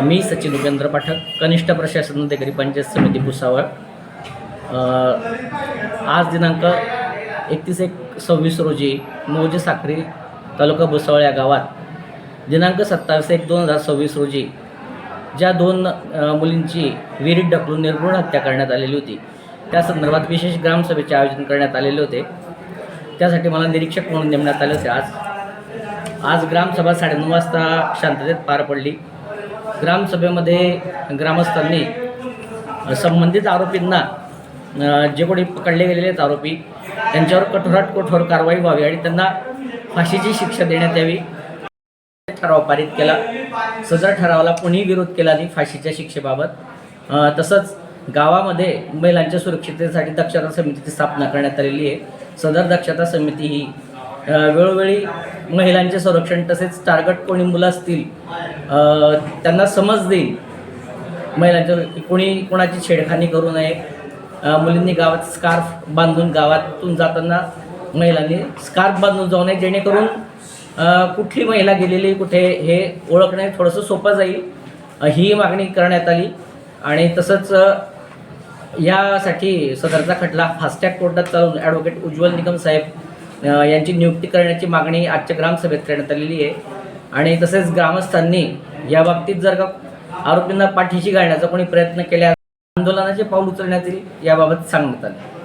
मी सचिन उपेंद्र पाठक, कनिष्ठ प्रशासन अधिकारी पंचायत समिती भुसावळ। आज दिनांक 31/1/26 रोजी मौजे साखरी तालुका भुसावळ या गावात दिनांक 27/1/2026 रोजी ज्या दोन मुलींची विहिरीत ढकलून निर्घृण हत्या करण्यात आलेली होती, त्या संदर्भात विशेष ग्रामसभेचे आयोजन करण्यात आलेले होते। त्यासाठी मला निरीक्षक म्हणून नेमण्यात आले होते। आज ग्रामसभा 9:30 वाजता शांततेत पार पडली। ग्रामसभेमध्ये ग्रामस्थांनी संबंधित आरोपींना, जे कोणी पकडले गेलेले आहेत आरोपी, त्यांच्यावर कठोरात कठोर कारवाई व्हावी आणि त्यांना फाशीची शिक्षा देण्यात यावी ठराव पारित केला। सदर ठरावाला कोणीही विरोध केला नाही फाशीच्या शिक्षेबाबत। तसंच गावामध्ये महिलांच्या सुरक्षिततेसाठी दक्षता समितीची स्थापना करण्यात आलेली आहे। सदर दक्षता समिती ही वेळोवेळी महिलांचे संरक्षण तसेच टार्गेट कोणी मुलं असतील त्यांना समज देईल, महिलांच्या कोणाची छेडखानी करू नये। मुलींनी गावात स्कार्फ बांधून, गावातून जाताना महिलांनी स्कार्फ बांधून जाऊ नये, जेणेकरून कुठली महिला गेलेली कुठे हे ओळखणे थोडंसं सोपं जाईल, ही मागणी करण्यात आली। आणि तसंच यासाठी सदरचा खटला फास्टॅग कोर्टात चालवून ॲडव्होकेट उज्ज्वल निकम साहेब यांची नियुक्ती करण्याची मागणी आजच्या ग्रामसभेत करण्यात आलेली आहे। आणि तसेच ग्रामस्थांनी याबाबतीत जर का आरोपींना पाठीशी घालण्याचा कोणी प्रयत्न केल्यास आंदोलनाचे पाऊल उचलण्यात येईल याबाबत सांगण्यात आले।